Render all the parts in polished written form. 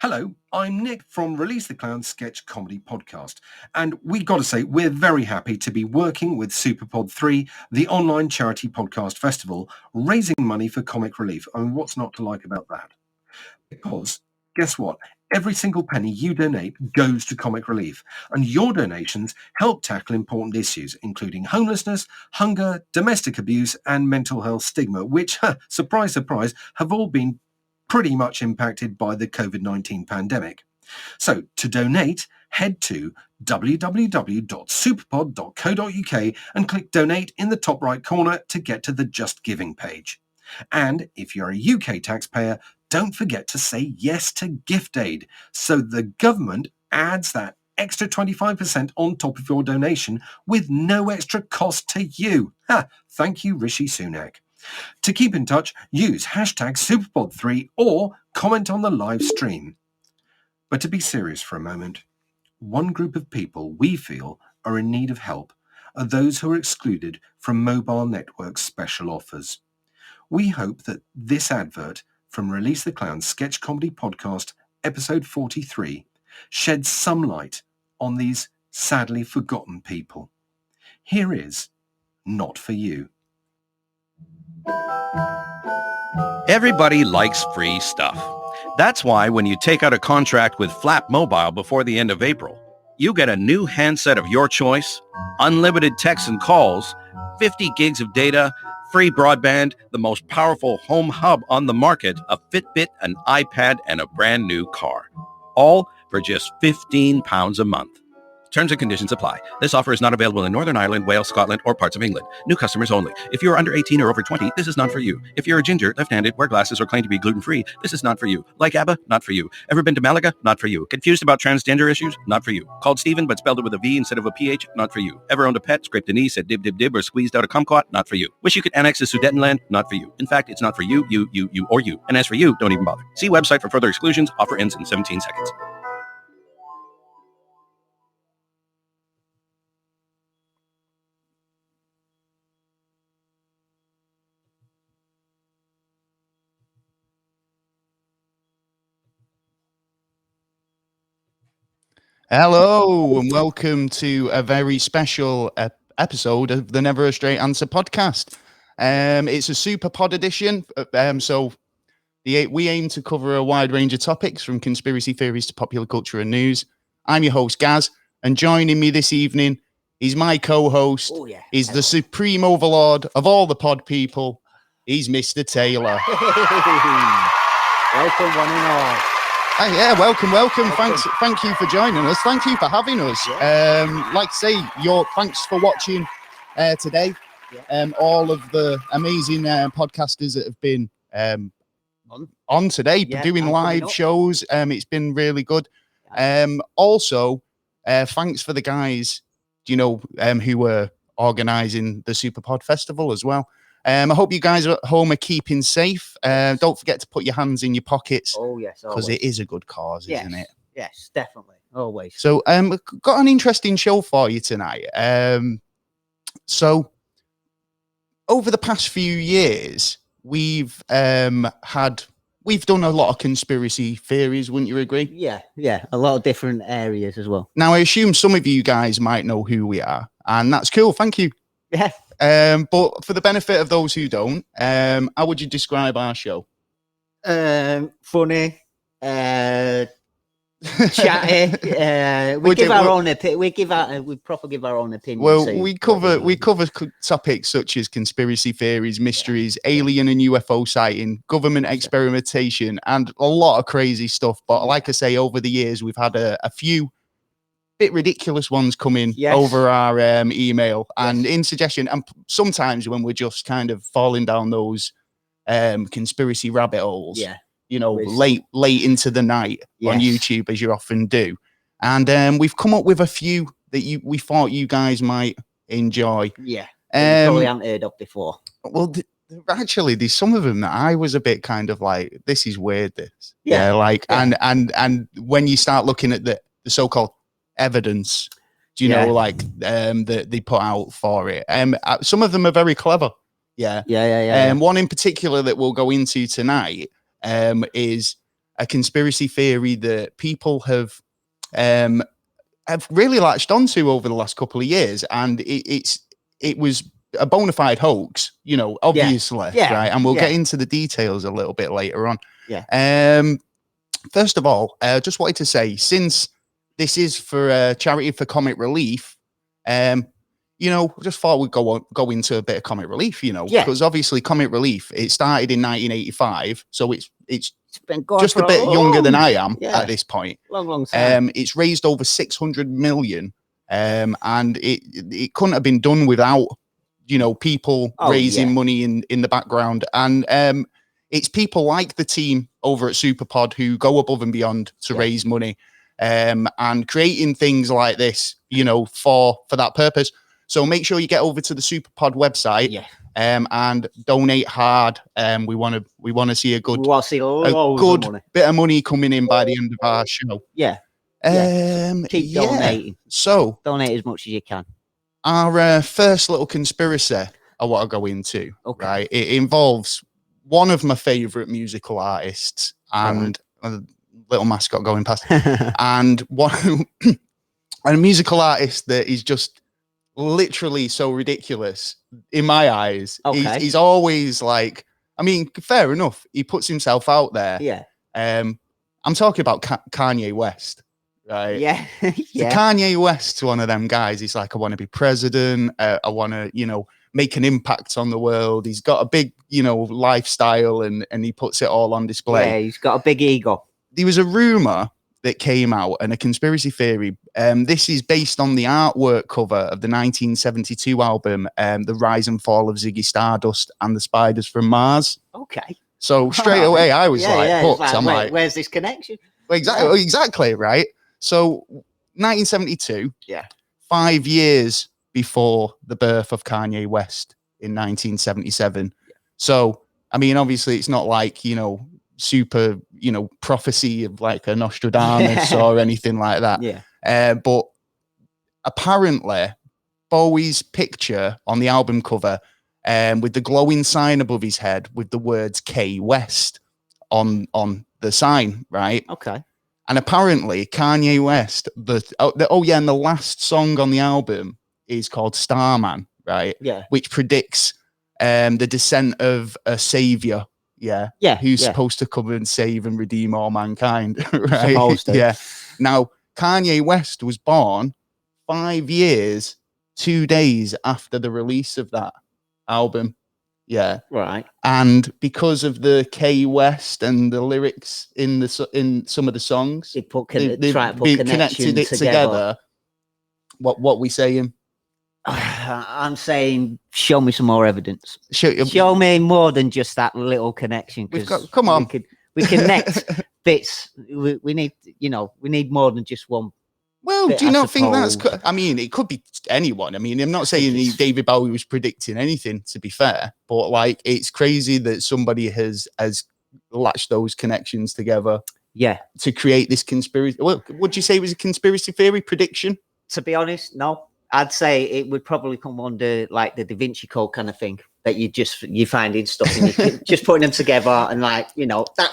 Hello, I'm Nick from Release the Clown Sketch Comedy Podcast, and we got to say we're very happy to be working with SUPERPOD3, the online charity podcast festival, raising money for comic relief. I mean, what's not to like about that? Because, guess what? Every single penny you donate goes to comic relief, and your donations help tackle important issues, including homelessness, hunger, domestic abuse, and mental health stigma, which, surprise, surprise, have all been pretty much impacted by the COVID-19 pandemic. So to donate, head to www.superpod.co.uk and click donate in the top right corner to get to the Just Giving page. And if you're a UK taxpayer, don't forget to say yes to gift aid, so the government adds that extra 25% on top of your donation with no extra cost to you. Thank you, Rishi Sunak. To keep in touch, use hashtag SuperPod3 or comment on the live stream. But to be serious for a moment, one group of people we feel are in need of help are those who are excluded from mobile network special offers. We hope that this advert from Release the Clown Sketch Comedy Podcast, episode 43, sheds some light on these sadly forgotten people. Here is Not For You. Everybody likes free stuff. That's why when you take out a contract with Flap Mobile before the end of April, you get a new handset of your choice, unlimited texts and calls, 50 gigs of data, free broadband, the most powerful home hub on the market, a Fitbit, an iPad, and a brand new car. All for just £15 a month. Terms and conditions apply. This offer is not available in Northern Ireland, Wales, Scotland, or parts of England. New customers only. If you are under 18 or over 20, this is not for you. If you're a ginger, left-handed, wear glasses, or claim to be gluten-free, this is not for you. Like ABBA? Not for you. Ever been to Malaga? Not for you. Confused about transgender issues? Not for you. Called Stephen but spelled it with a V instead of a PH? Not for you. Ever owned a pet, scraped a knee, said dib dib dib, or squeezed out a kumquat? Not for you. Wish you could annex the Sudetenland? Not for you. In fact, it's not for you, or you. And as for you, don't even bother. See website for further exclusions. Offer ends in 17 seconds. Hello and welcome to a very special episode of the Never a Straight Answer podcast. It's a super pod edition, so we aim to cover a wide range of topics from conspiracy theories to popular culture and news. I'm your host, Gaz, and joining me this evening is my co-host. Oh, yeah. He's the supreme overlord of all the pod people. He's Mr. Taylor. Welcome, one and all. Yeah, welcome. Thank you for joining us. Thank you for having us. Like I say, thanks for watching today. Yeah. All of the amazing podcasters that have been on today, doing live shows. It's been really good. Also, thanks for the guys, who were organising the SuperPod Festival as well. I hope you guys at home are keeping safe. Don't forget to put your hands in your pockets. Oh, yes. Because it is a good cause, isn't it? Yes, definitely. Always. So, got an interesting show for you tonight. So, over the past few years, we've done a lot of conspiracy theories, wouldn't you agree? Yeah. A lot of different areas as well. Now, I assume some of you guys might know who we are, and that's cool. Thank you. Yeah. But for the benefit of those who don't, how would you describe our show? Funny, chatty. We proper give our own opinion. Well, we cover topics such as conspiracy theories, mysteries, alien and UFO sighting, government experimentation, and a lot of crazy stuff. But like I say, over the years, we've had a few bit ridiculous ones coming over our email and in suggestion, and sometimes when we're just kind of falling down those conspiracy rabbit holes, late into the night on YouTube, as you often do. And we've come up with a few that we thought you guys might enjoy. Yeah, probably haven't heard of before. Well, actually, there's some of them that I was a bit kind of like, this is weird. And when you start looking at the so-called evidence, that they put out for it. Some of them are very clever. Yeah. One in particular that we'll go into tonight is a conspiracy theory that people have really latched onto over the last couple of years, and it was a bona fide hoax, obviously, right? And we'll get into the details a little bit later on. First of all, just wanted to say, since this is for charity for comic relief, just thought we'd go into a bit of comic relief, because obviously comic relief, it started in 1985, so it's been going just a bit younger than I am at this point. Long time. It's raised over 600 million, and it couldn't have been done without people raising money in the background, and it's people like the team over at SUPERPOD who go above and beyond to raise money, and creating things like this, for that purpose. So make sure you get over to the SUPERPOD website, and donate hard. We want to see a good bit of money coming in by the end of our show. Keep donating. So donate as much as you can. Our first little conspiracy I want to go into. Right, it involves one of my favorite musical artists and a little mascot going past, and one a musical artist that is just literally so ridiculous in my eyes. He's always like, I mean, fair enough, he puts himself out there. I'm talking about Kanye West, right? So Kanye West's one of them guys. He's like, I want to be president, I want to make an impact on the world. He's got a big lifestyle, and he puts it all on display. He's got a big ego. There was a rumor that came out, and a conspiracy theory. This is based on the artwork cover of the 1972 album, The Rise and Fall of Ziggy Stardust and the Spiders from Mars. So straight away, I was hooked. I'm like, where's this connection? Exactly, right? So 1972, 5 years before the birth of Kanye West in 1977. So, I mean, obviously, it's not like, super, prophecy of like a Nostradamus or anything like that. But apparently, Bowie's picture on the album cover, with the glowing sign above his head with the words K West on the sign, right? And apparently, Kanye West, and the last song on the album is called Starman, right? Which predicts the descent of a savior. Who's supposed to come and save and redeem all mankind, right? Now, Kanye West was born 5 years, 2 days after the release of that album. And because of the K West and the lyrics in some of the songs, they connected it together. What we saying? I'm saying, show me some more evidence. Show me more than just that little connection. Come on, we connect bits. We need more than just one. Well, do you not think that's? I mean, it could be anyone. I mean, I'm not saying David Bowie was predicting anything, to be fair, but like, it's crazy that somebody has latched those connections together. To create this conspiracy. Well, would you say it was a conspiracy theory prediction? To be honest, no. I'd say it would probably come under like the Da Vinci Code kind of thing, that you finding stuff and you just putting them together and that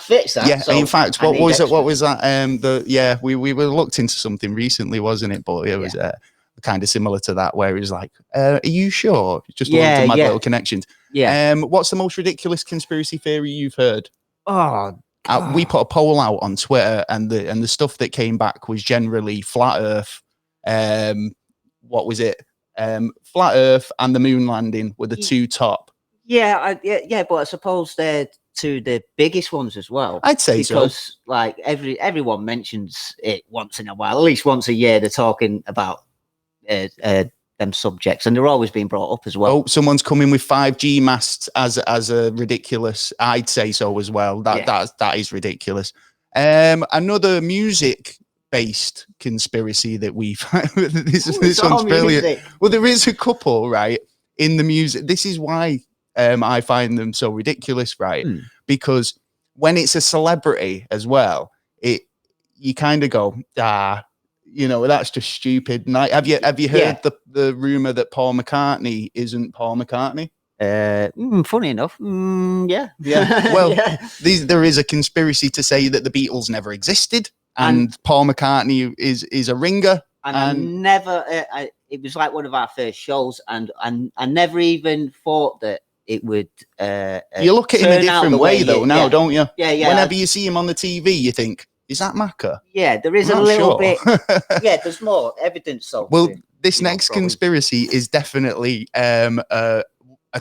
fits that. So in fact, what was that? We were looked into something recently, wasn't it? But it was kind of similar to that, where it was like, are you sure? Just loads of mad little connections. What's the most ridiculous conspiracy theory you've heard? We put a poll out on Twitter, and the stuff that came back was generally flat Earth. What was it? Flat Earth and the moon landing were the two top. But I suppose they're two of the biggest ones as well. I'd say because like everyone mentions it once in a while, at least once a year. They're talking about them subjects, and they're always being brought up as well. Oh, someone's coming with 5G masts as a ridiculous. I'd say so as well. That is ridiculous. Another music based conspiracy that we've this one's brilliant. Music. Well, there is a couple, right, in the music. This is why I find them so ridiculous, right? Because when it's a celebrity as well, you kind of go, that's just stupid. And have you heard the rumor that Paul McCartney isn't Paul McCartney? Funny enough, yeah. Well, there is a conspiracy to say that the Beatles never existed, and Paul McCartney is a ringer. And I never. It was like one of our first shows, and I never even thought that it would. You look at him a different way though now, don't you? Yeah, yeah. Whenever you see him on the TV, you think, "Is that Macca?" Yeah, there is a little bit. Yeah, there's more evidence. So, well, this next conspiracy is definitely a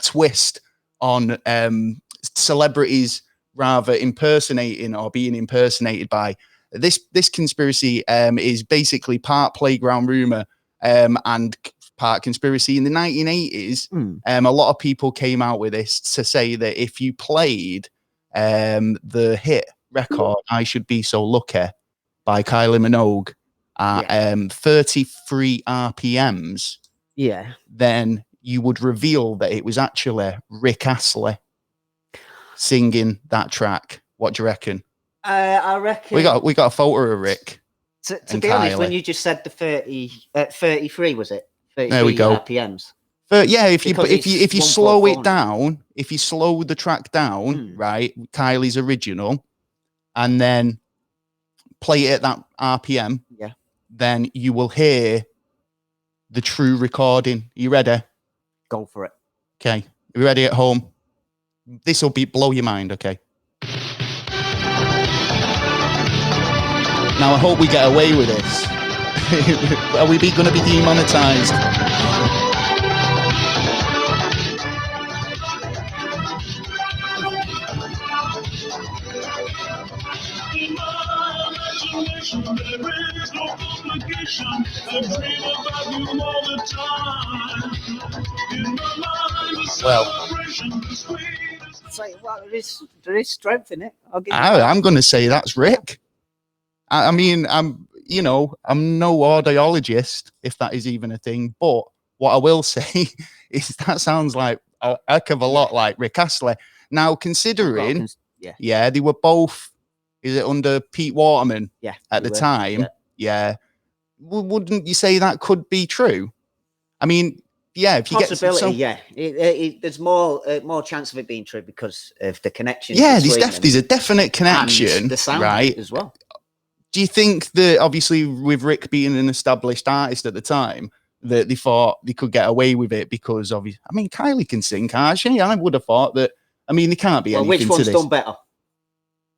twist on celebrities rather impersonating or being impersonated by. This conspiracy is basically part playground rumor and part conspiracy. In the 1980s, a lot of people came out with this to say that if you played the hit record "I Should Be So Lucky" by Kylie Minogue at 33 RPMs, then you would reveal that it was actually Rick Astley singing that track. What do you reckon? I reckon we got a photo of Rick. To be honest, when you just said the 33, was it? 33 there we go. RPMs. But yeah, if you slow it down, if you slow the track down, right, Kylie's original, and then play it at that RPM, then you will hear the true recording. Are you ready? Go for it. Okay. Are you ready at home? This will blow your mind, okay? Now, I hope we get away with this. Are we going to be demonetized? Well, there is strength in it. I'm going to say that's Rick. I mean, I'm no audiologist, if that is even a thing. But what I will say is that sounds like a heck of a lot like Rick Astley. Now, considering, they were both, is it under Pete Waterman? Yeah, at the time. Yeah. Wouldn't you say that could be true? I mean, yeah, if you possibility, there's more chance of it being true because of the connection. Yeah, there's a definite connection, the sound right? As well. Do you think that obviously with Rick being an established artist at the time, that they thought they could get away with it because obviously, I mean, Kylie can sing, can't she? I would have thought that. I mean, there can't be anything which one's to this. done better?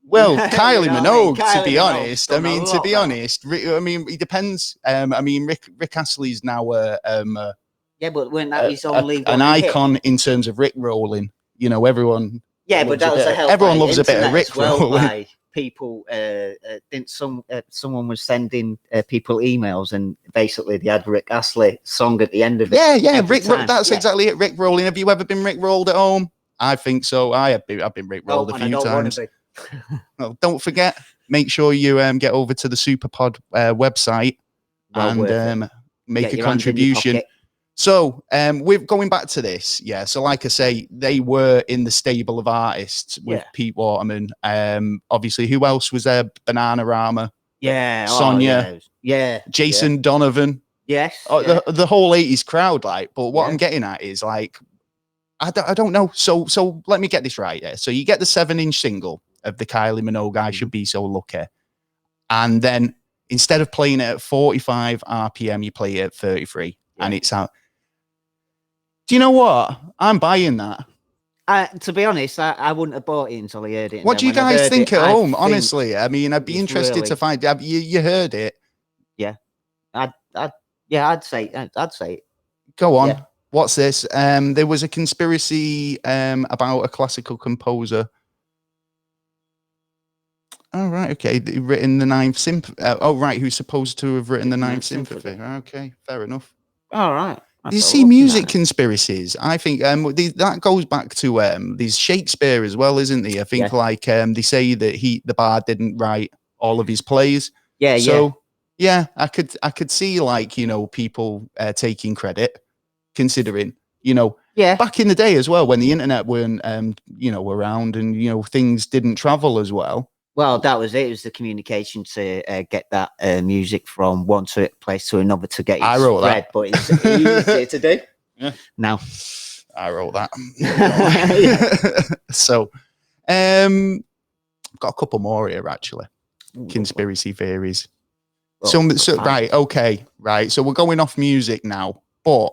Well, Kylie Minogue, Kylie to be honest. I mean, to be honest, it depends. I mean, Rick Astley's now but when that is only an icon in terms of Rick rolling. You know, everyone. Yeah, but that was everyone loves a bit of Rick rolling. People, someone was sending people emails, and basically they had Rick Astley song at the end of it. Yeah, Rick. That's exactly it. Rick rolling. Have you ever been Rick rolled at home? I think so. I've been Rick rolled a few times. Well, don't forget, make sure you get over to the SUPERPOD website and make a contribution. So we're going back to this. Yeah. So like I say, they were in the stable of artists with Pete Waterman. Obviously, who else was there? Bananarama. Yeah. Sonia. Jason Donovan. Yes. The whole 80s crowd, like, but what I'm getting at is like, I don't know. So let me get this right. Yeah. So you get the 7-inch single of the Kylie Minogue, "I Should Be So Lucky." And then instead of playing it at 45 RPM, you play it at 33 and it's out. Do you know what? I'm buying that. To be honest, I wouldn't have bought it until I heard it. What do you guys think at home? Honestly, I mean, I'd be interested to find. You heard it? Yeah, I'd say it. Go on. Yeah. What's this? There was a conspiracy about a classical composer. Oh, right. Okay. Written the Ninth Symphony. Who's supposed to have written the Ninth Symphony. Okay. Fair enough. All right. You see music conspiracies. I think that goes back to these Shakespeare as well, isn't there? I think they say that the bard didn't write all of his plays. Yeah. So I could see like, you know, people taking credit, considering, you know, back in the day as well when the internet weren't around and, you know, things didn't travel as well. Well, that was it. It was the communication to get that music from one place to another to get it spread. But it's easier to do now. I wrote that. So, I've got a couple more here actually. Conspiracy theories. Right, okay, right. So we're going off music now, but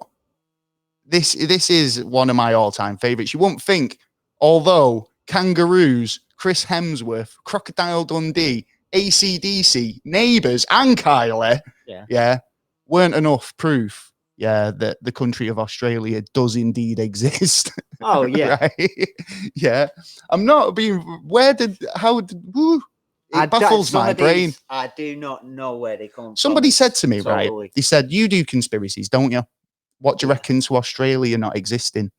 this is one of my all-time favorites. You wouldn't think, although Kangaroos, Chris Hemsworth, Crocodile Dundee, AC/DC, Neighbours, and Kylie, weren't enough proof, that the country of Australia does indeed exist. Oh yeah, right? Yeah. I'm not being. It baffles my brain. I do not know where they come from. Somebody said to me, right? They said, "You do conspiracies, don't you? What do you reckon to Australia not existing?"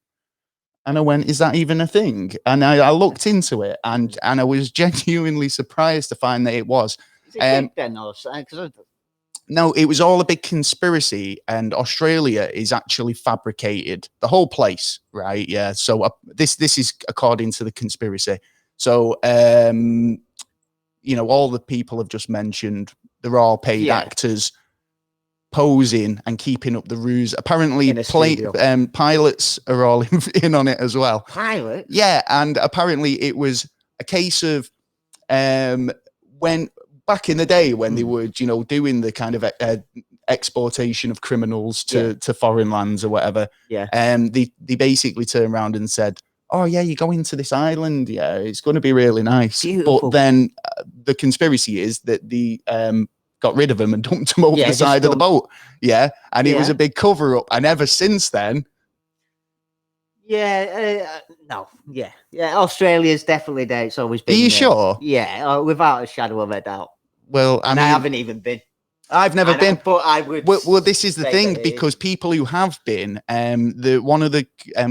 And I went, "Is that even a thing?" And I looked into it, and I was genuinely surprised to find that it was. Is it then, or no, it was all a big conspiracy, and Australia is actually fabricated. The whole place, right? Yeah. So this is according to the conspiracy. So, all the people have just mentioned, they're all paid actors posing and keeping up the ruse. Apparently, pilots are all in on it as well. Pilots? Yeah, and apparently it was a case of when back in the day when they were, doing the kind of exportation of criminals to foreign lands or whatever. Yeah. They basically turned around and said, "Oh yeah, you go into this island. Yeah, it's going to be really nice." Beautiful. But then the conspiracy is that the got rid of them and dumped them over the side of the boat. Yeah, and it was a big cover up. And ever since then, Australia's definitely there. It's always been. Are you there. sure? Yeah, without a shadow of a doubt. Well, I haven't even been. I've never been, but I would. Well, this is the thing, because people who have been, one of the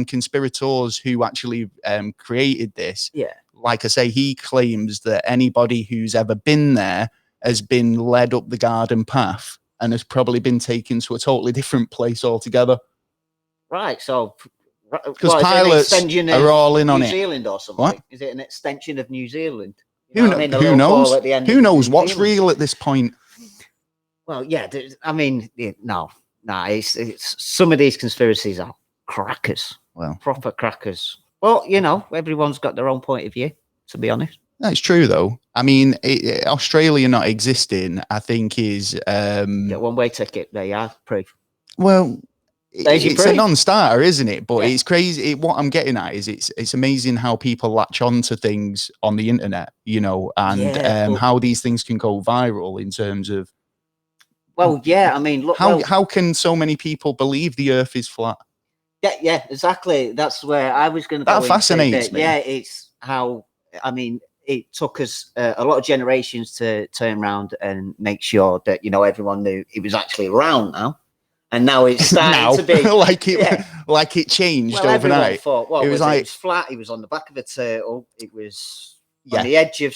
conspirators who actually created this, like I say, he claims that anybody who's ever been there has been led up the garden path and has probably been taken to a totally different place altogether. Right. So, because pilots are all in on it. New Zealand or something? What? Is it an extension of New Zealand? Who knows? Who knows what's real at this point? Well, yeah. I mean, no. It's some of these conspiracies are crackers. Well, proper crackers. Well, everyone's got their own point of view. To be honest, that's true, though. I mean, Australia not existing, I think, is one-way ticket. There you are, proof. Well, it's a non-starter, isn't it? But it's crazy. What I'm getting at is it's amazing how people latch on to things on the internet, and how these things can go viral in terms of. Well, yeah. I mean, look. How can so many people believe the Earth is flat? Yeah, exactly. That's where I was going to. That fascinates me. Yeah, it's how. I mean, it took us a lot of generations to turn around and make sure that everyone knew it was actually around now, and now it's starting to be like it changed overnight. Thought, it was flat. It was on the back of a turtle. It was on the edge of.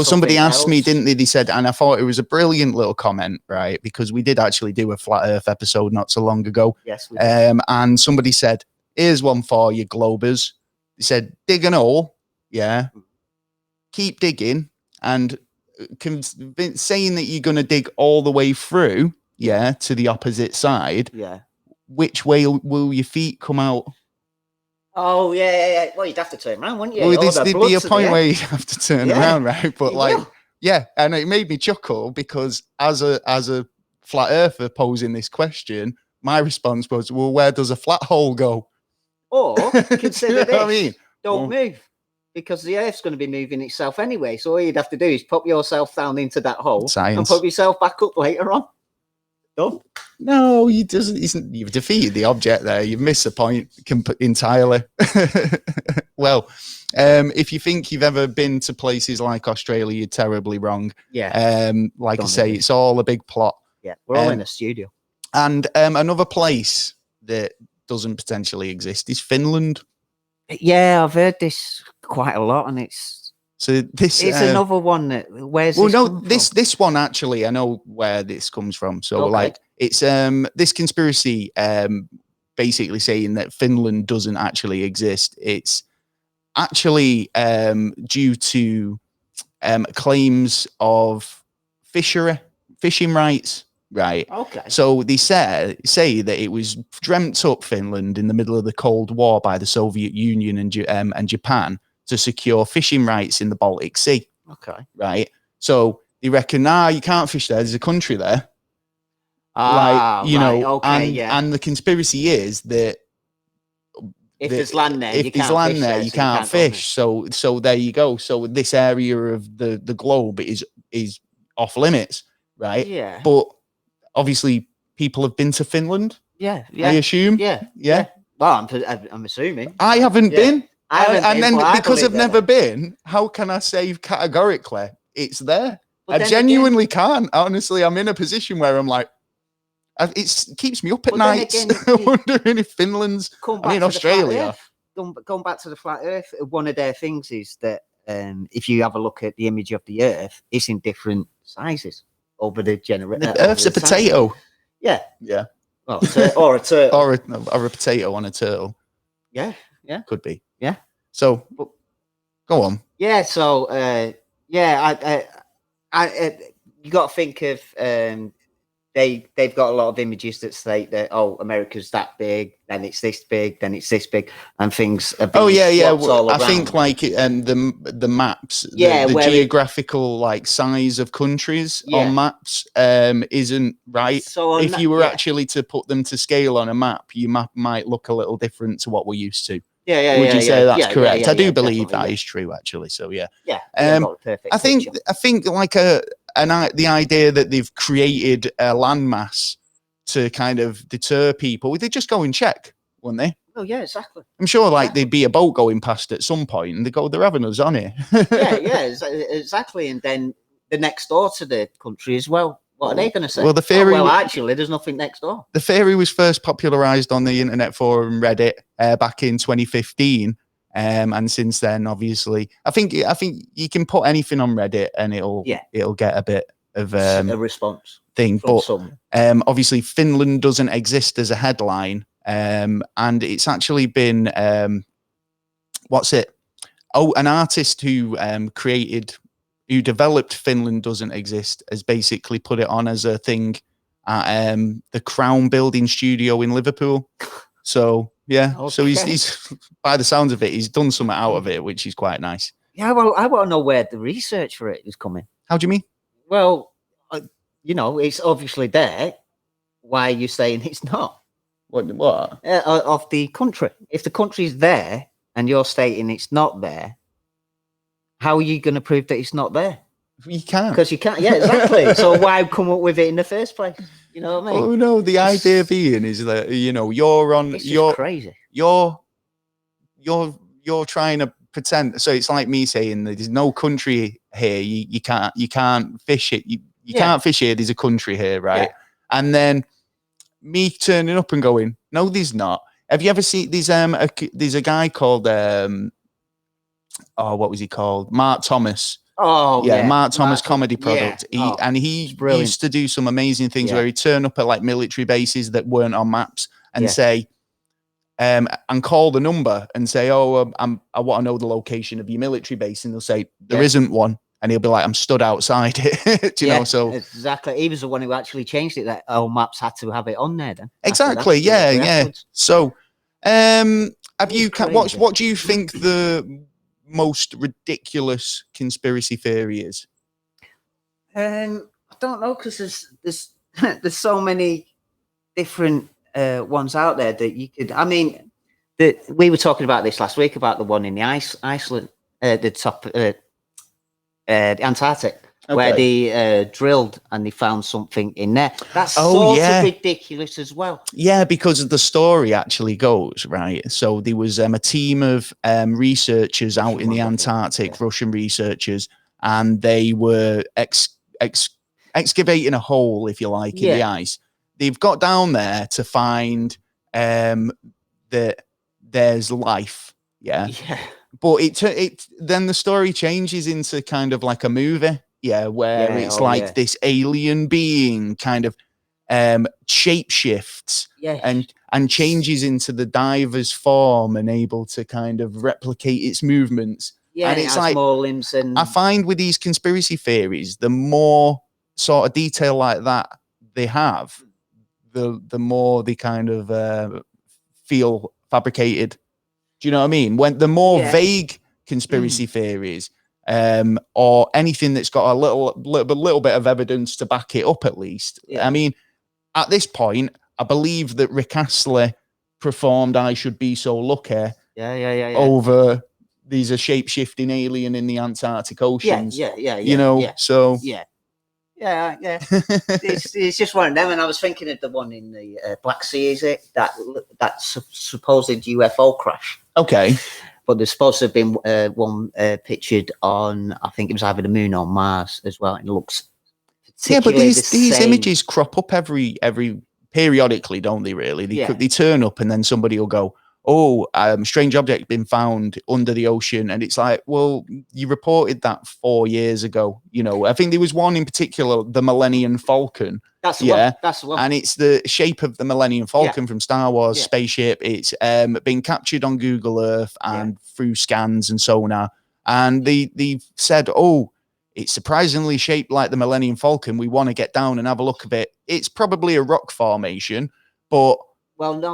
Somebody asked me, didn't they? They said, and I thought it was a brilliant little comment, right? Because we did actually do a flat Earth episode not so long ago. Yes, we did. And somebody said, "Here's one for you, Globers." They said, "Dig an hole, keep digging, and saying that you're going to dig all the way through, to the opposite side. Which way will your feet come out?" Oh, yeah. Well, you'd have to turn around, wouldn't you? Well, there'd be a point where you'd have to turn around, right? But and it made me chuckle because as a flat earther posing this question, my response was, well, where does a flat hole go? Or consider this. I mean? Don't move, because the Earth's going to be moving itself anyway. So all you'd have to do is pop yourself down into that hole and pop yourself back up later on. Done. No, you've defeated the object there. You've missed the point entirely. Well, if you think you've ever been to places like Australia, you're terribly wrong. Yeah. Like I say, it's all a big plot. Yeah, we're all in a studio. And another place that doesn't potentially exist is Finland. Yeah, I've heard this quite a lot, and it's another one that this one actually I know where this comes from. So it's this conspiracy basically saying that Finland doesn't actually exist. It's actually due to claims of fishing rights, right? Okay. So they say that it was dreamt up Finland in the middle of the Cold War by the Soviet Union and Japan to secure fishing rights in the Baltic Sea. Okay. Right. So they reckon, you can't fish there. There's a country there. Okay, and the conspiracy is that if there's land there, you can't fish. So there you go. So this area of the globe is off limits, right? Yeah. But obviously, people have been to Finland. Yeah. I assume. Yeah. Well, I'm assuming. I haven't been. Because I've never been. been, how can I say categorically it's there? But I genuinely can't. Honestly, I'm in a position where I'm like, it keeps me up at night. Wondering if Finland's. Australia. Going back to the flat Earth, one of their things is that if you have a look at the image of the Earth, it's in different sizes over the generation. The Earth's a potato. Yeah. Well, or a turtle, or a potato on a turtle. Yeah. Could be. Yeah. So, go on. Yeah. So, you got to think of they've got a lot of images that say that America's that big, then it's this big, then it's this big, and things. All I think like the maps, the geographical size of countries on maps isn't right. So if you were actually to put them to scale on a map, your map might look a little different to what we're used to. Would you say that's correct? I do believe that is true, actually. So yeah. I think the idea that they've created a landmass to kind of deter people, they'd just go and check, wouldn't they? Oh yeah, exactly. I'm sure there'd be a boat going past at some point, and they go, they're having us on here. Exactly. And then the next door to the country as well. What are they going to say? Well, the theory. Actually, there's nothing next door. The theory was first popularized on the internet forum Reddit back in 2015, and since then, obviously, I think you can put anything on Reddit and it'll get a bit of a response thing. But obviously, Finland doesn't exist as a headline, and it's actually been an artist who who developed Finland Doesn't Exist has basically put it on as a thing at the Crown Building Studio in Liverpool. So so he's by the sounds of it, he's done something out of it, which is quite nice. Yeah, well, I want to know where the research for it is coming. How do you mean? Well, it's obviously there. Why are you saying it's not? What? Of the country. If the country's there and you're stating it's not there, how are you going to prove that it's not there? You can't. Because you can't. Yeah, exactly. So why come up with it in the first place? You know what I mean? Oh no, the idea being is that you're on. You're crazy. You're trying to pretend. So it's like me saying that there's no country here. You can't fish it. You can't fish here. There's a country here, right? Yeah. And then me turning up and going, no, there's not. Have you ever seen there's a guy called what was he called? Mark Thomas. Oh, yeah. Mark Thomas comedy product. Yeah. He used to do some amazing things where he'd turn up at military bases that weren't on maps and say, and call the number and say, I want to know the location of your military base. And they'll say, there isn't one. And he'll be like, I'm stood outside it. Do you know? So exactly. He was the one who actually changed it, that all maps had to have it on there then. Exactly. Yeah. So, what do you think the most ridiculous conspiracy theory is? I don't know, because there's so many different ones out there that you could. I mean, we were talking about this last week about the one in the Iceland, the top, the Antarctic, where they drilled and they found something in there. That's sort of ridiculous as well. Yeah, because the story actually goes, right? So there was a team of researchers out in the Antarctic, Russian researchers, and they were excavating a hole, if you like, in the ice. They've got down there to find that there's life. Yeah. But it then the story changes into kind of like a movie. Yeah, where it's this alien being kind of shapeshifts and changes into the diver's form and able to kind of replicate its movements. Yeah, and it's like more limbs. And I find with these conspiracy theories, the more sort of detail like that they have, the more they kind of feel fabricated. Do you know what I mean? When the more vague conspiracy theories, or anything that's got a little bit of evidence to back it up, at least. I mean, at this point, I believe that Rick Astley performed "I Should Be So Lucky" over "There's a shape-shifting alien in the Antarctic oceans." You know, so it's just one of them. And I was thinking of the one in the Black Sea. Is it that supposed UFO crash? Okay. But there's supposed to have been one pictured on, I think it was either the moon or Mars as well. And it looks but these images crop up every periodically, don't they? Really, they turn up, and then somebody will go, "Oh, strange object been found under the ocean," and it's like, well, you reported that 4 years ago. You know, I think there was one in particular, the Millennium Falcon. That's the one. That's the one. And it's the shape of the Millennium Falcon from Star Wars spaceship. It's been captured on Google Earth and through scans and sonar. And they said, "Oh, it's surprisingly shaped like the Millennium Falcon. We want to get down and have a look at it. It's probably a rock formation, but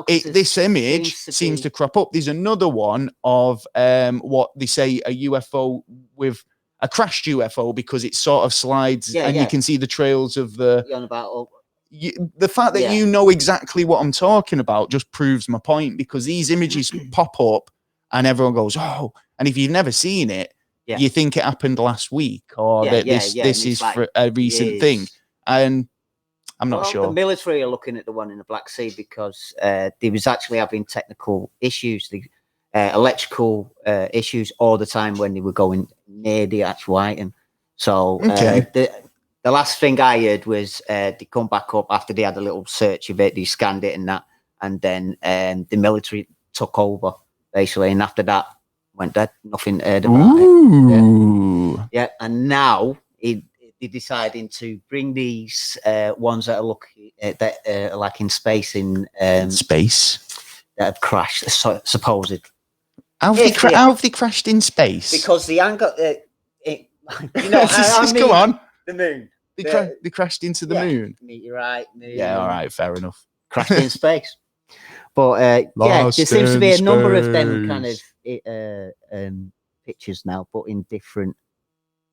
this image seems to crop up." There's another one of what they say a UFO with a crashed UFO, because it sort of slides and you can see the trails of the fact that you know exactly what I'm talking about just proves my point, because these images pop up and everyone goes, "Oh," and if you've never seen it, you think it happened last week, or that this is like, for a recent thing. And I'm not sure. The military are looking at the one in the Black Sea because they was actually having technical issues, electrical issues all the time when they were going near the actual item. So the last thing I heard was they come back up after they had a little search of it, they scanned it and that, and then the military took over basically, and after that went dead. Nothing heard about it. Yeah, and now they're deciding to bring these ones that are like in space space that have crashed, supposedly. How have they crashed in space? Because the angle, you know, go on. The moon. They crashed into the moon. Meteorite. Yeah, all right, fair enough. Crashed in space. But there seems to be a number of them kind of pictures now, but in different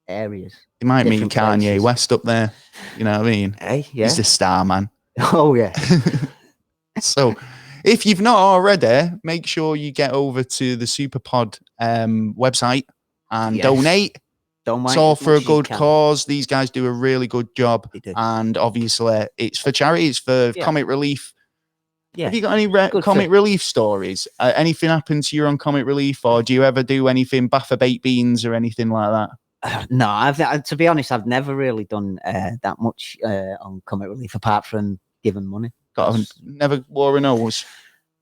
areas. You might meet Kanye West up there. You know what I mean? Hey, yeah. He's the star man. Oh, yeah. So, if you've not already, make sure you get over to the SUPERPOD website and donate. It's all for a good cause. These guys do a really good job. And obviously, it's for charity. It's for comic relief. Yeah. Have you got any comic relief stories? Anything happened to you on comic relief, or do you ever do anything, Baffa baked beans or anything like that? No, to be honest, I've never really done that much on comic relief apart from giving money. Never wore a nose?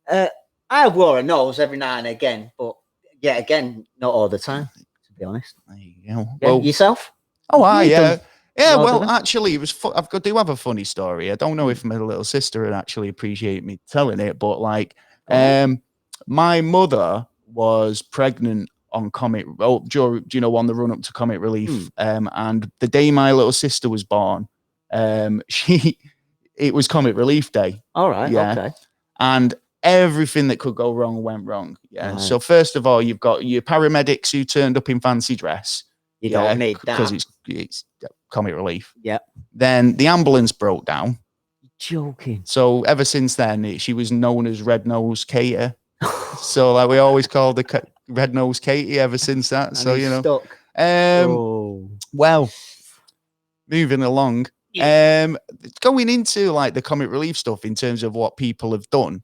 I wore a nose every now and again, but again, not all the time, to be honest. There you go. Well, yourself? Oh, yeah. Yeah, well, actually, it was. I do have a funny story. I don't know if my little sister would actually appreciate me telling it, but like, my mother was pregnant on comic. Oh, do you know, on the run up to comic relief, and the day my little sister was born, it was comic relief day. All right, okay, and everything that could go wrong went wrong. Yeah. Right. So first of all, you've got your paramedics who turned up in fancy dress. You don't need that because it's comic relief. Yeah. Then the ambulance broke down. You're joking. So ever since then, she was known as Red Nose Katie. So like we always called her Red Nose Katie ever since that. And so you know. Stuck. Well, moving along. Going into like the comic relief stuff in terms of what people have done.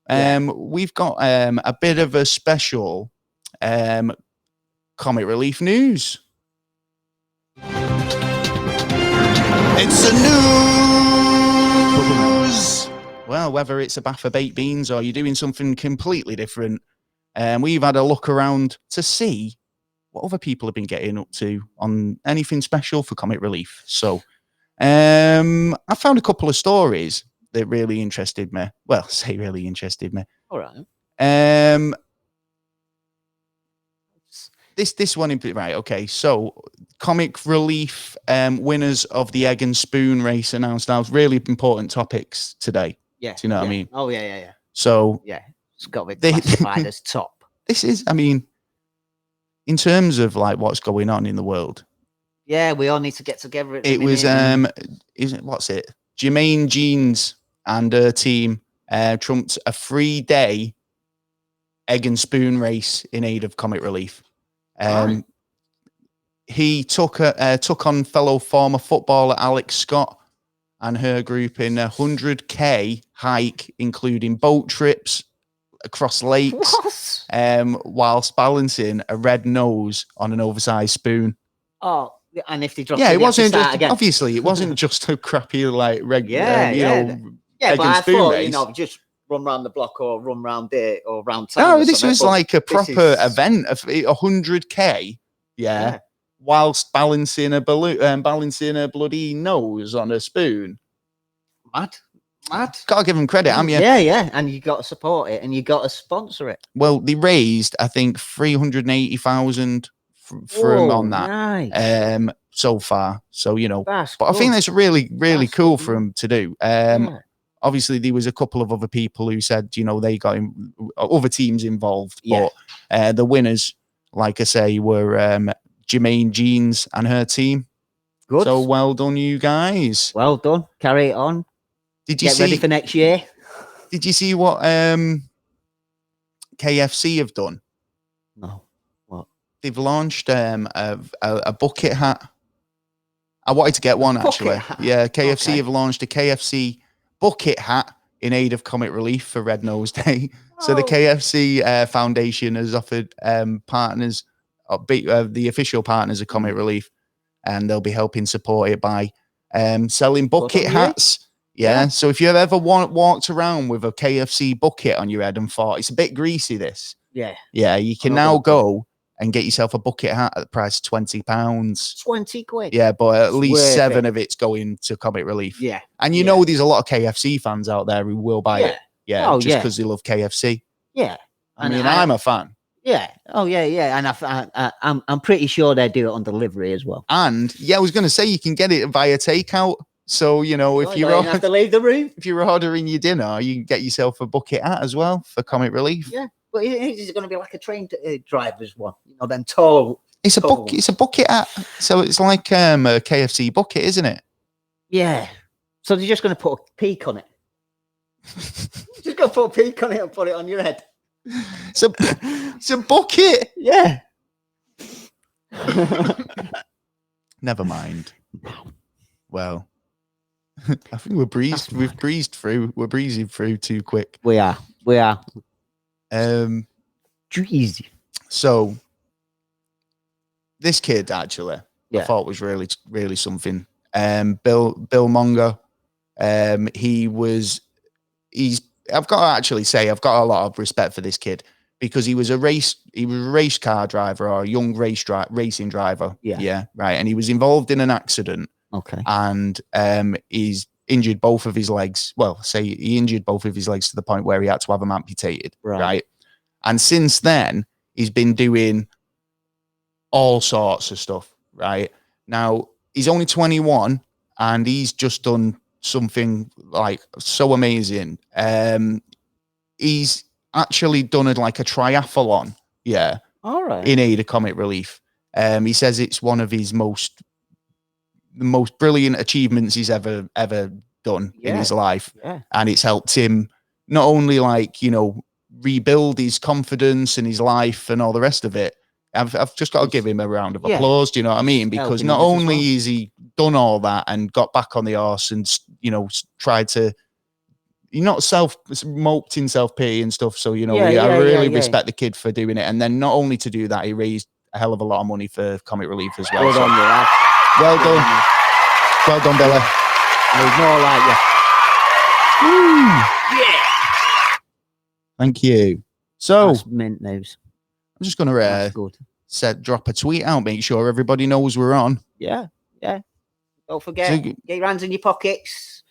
We've got a bit of a special comic relief news. It's the news. Well, whether it's a Baffa baked beans or you're doing something completely different, we've had a look around to see what other people have been getting up to on anything special for comic relief. So, I found a couple of stories that really interested me. Well, say really interested me. All right. This one in right. Okay, so comic relief winners of the egg and spoon race announced. Now, really important topics today. Yeah. Do you know what I mean? Oh yeah. So Yeah, it's got to be classified as top. This is, I mean, in terms of like what's going on in the world. Yeah, we all need to get together. It was what's it? Jermaine Jeans and her team trumped a 3-day egg and spoon race in aid of comic relief. Right. He took on fellow former footballer Alex Scott and her group in a 100k hike, including boat trips across lakes, whilst balancing a red nose on an oversized spoon. Oh, and if they dropped, it wasn't just, obviously it wasn't just a crappy like regular, egg but and I spoon thought race. just run round the block or run round it or round town. No, this was like a proper event of 100k. Yeah. Whilst balancing a balloon, balancing a bloody nose on a spoon. Mad. Gotta give them credit, haven't you? Yeah. And you got to support it and you got to sponsor it. Well, they raised, I think, 380,000 from on that. Nice. So far. So, you know, That's but good. I think that's really cool for them to do. Yeah. Obviously, there was a couple of other people who said, you know, they got other teams involved. Yeah. But the winners, like I say, were Jermaine Jeans and her team. Good. So well done, you guys. Well done. Carry it on. Did you Get ready for next year? Did you see what KFC have done? No. What? They've launched a bucket hat. I wanted to get one actually. Yeah, KFC have launched a KFC bucket hat in aid of comic relief for Red Nose Day. So the KFC Foundation has offered partners, the official partners of comic relief, and they'll be helping support it by selling bucket hats. Yeah. So if you've ever walked around with a KFC bucket on your head and thought it's a bit greasy, yeah, you can now go and get yourself a bucket hat at the price of £20. 20 quid. Yeah, but at least 7 of it's going to comic relief. Yeah. And you know there's a lot of KFC fans out there who will buy it. Yeah, just because they love KFC. Yeah. I mean, I'm a fan. Yeah. Oh, yeah. And I'm pretty sure they do it on delivery as well. And I was going to say you can get it via takeout. So, you know, if you have to leave the room, if you're ordering your dinner, you can get yourself a bucket hat as well for comic relief. Yeah. But it's going to be like a train driver's one, you know, them tall. It's a bucket hat. So it's like a KFC bucket, isn't it? Yeah. So they're just going to put a peak on it. Just go put a peak on it and put it on your head. It's a bucket. Yeah. Never mind. Well, I think we've breezed through. We're breezing through too quick. We are. Easy. So this kid actually, I thought was really something. Bill Mongo. I've got to actually say I've got a lot of respect for this kid because he was a race car driver or a young racing driver. Yeah, right. And he was involved in an accident. Okay. And he's injured both of his legs. Well, he injured both of his legs to the point where he had to have them amputated. Right. And since then, he's been doing all sorts of stuff. Right. Now, he's only 21 and he's just done something like so amazing. He's actually done a triathlon. Yeah. All right. In aid of comic relief. He says it's one of his the most brilliant achievements he's ever done in his life. Yeah. And it's helped him not only rebuild his confidence and his life and all the rest of it. I've just got to give him a round of applause. Do you know what I mean? Because not only is he done all that and got back on the horse and, tried to, he not moped in self-pity and stuff. So, I really respect the kid for doing it. And then not only to do that, he raised a hell of a lot of money for comic relief as well. Well done. Well done, Billy. There's more like you. Yeah. Thank you. So, that's mint news. I'm just going to drop a tweet out, make sure everybody knows we're on. Yeah. Don't forget, get your hands in your pockets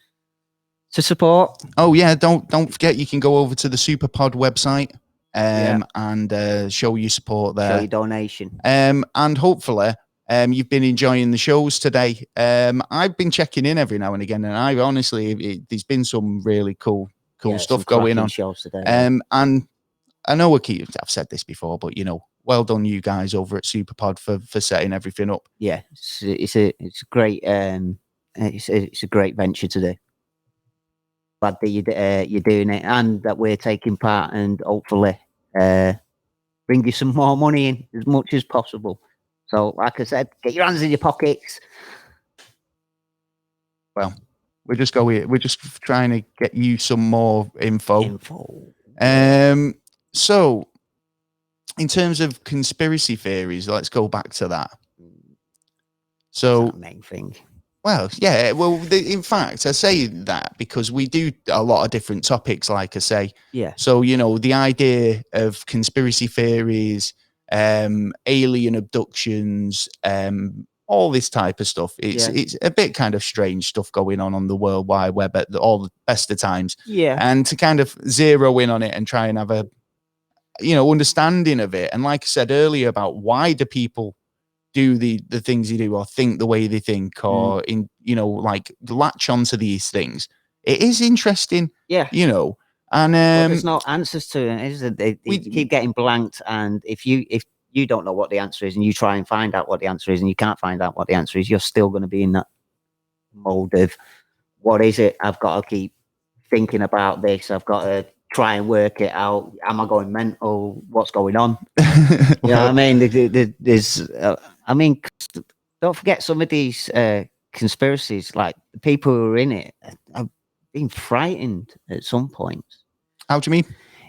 to support. Oh, yeah. Don't forget, you can go over to the SuperPod website. and show your support there. Show your donation. And hopefully you've been enjoying the shows today. I've been checking in every now and again, and I honestly, there's been some really cool stuff going on. Shows today, and I know I've said this before, but well done you guys over at SUPERPOD for setting everything up. Yeah, it's a great it's a great venture to do. Glad that you're doing it and that we're taking part, and hopefully bring you some more money in as much as possible. So, like I said, get your hands in your pockets. Well, we're just trying to get you some more info. So, in terms of conspiracy theories, let's go back to that. So, the main thing. Well, yeah. Well, in fact, I say that because we do a lot of different topics, like I say. Yeah. So, the idea of conspiracy theories, alien abductions, all this type of stuff. It's a bit kind of strange stuff going on the World Wide Web at all the best of times. Yeah. And to kind of zero in on it and try and have a, understanding of it. And like I said earlier about why do people do the things they do or think the way they think or like latch onto these things. It is interesting. Yeah. And there's no answers to it, is it? They keep getting blanked, and if you don't know what the answer is and you try and find out what the answer is and you can't find out what the answer is, you're still going to be in that mode of what is it? I've got to keep thinking about this. I've got to try and work it out. Am I going mental? What's going on? You know what I mean? There's don't forget some of these conspiracies, like the people who are in it have been frightened at some point. How do you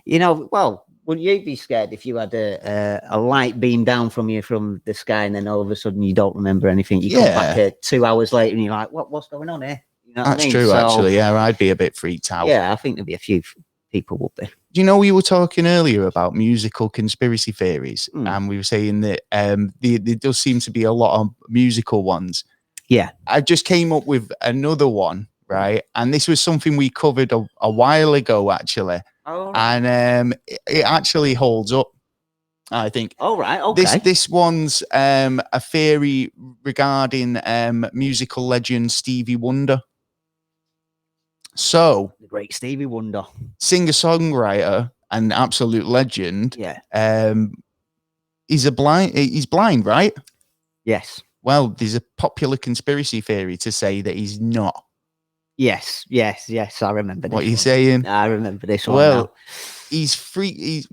mean? Well, wouldn't you be scared if you had a light beam down from you from the sky and then all of a sudden you don't remember anything? You come back 2 hours later and you're like, what's going on here? That's true, actually. Yeah, I'd be a bit freaked out. Yeah, I think there'd be a few people would be. Do you know we were talking earlier about musical conspiracy theories, and we were saying that there does seem to be a lot of musical ones. Yeah, I just came up with another one, right? And this was something we covered a while ago, actually. Oh, right. And it actually holds up, I think. Oh, right. Okay. This one's a theory regarding musical legend Stevie Wonder. So, the great Stevie Wonder, singer-songwriter and absolute legend. Yeah. He's blind, right? Yes. Well, there's a popular conspiracy theory to say that he's not. Yes. I remember this. What are you saying? I remember this one. Well, now. he's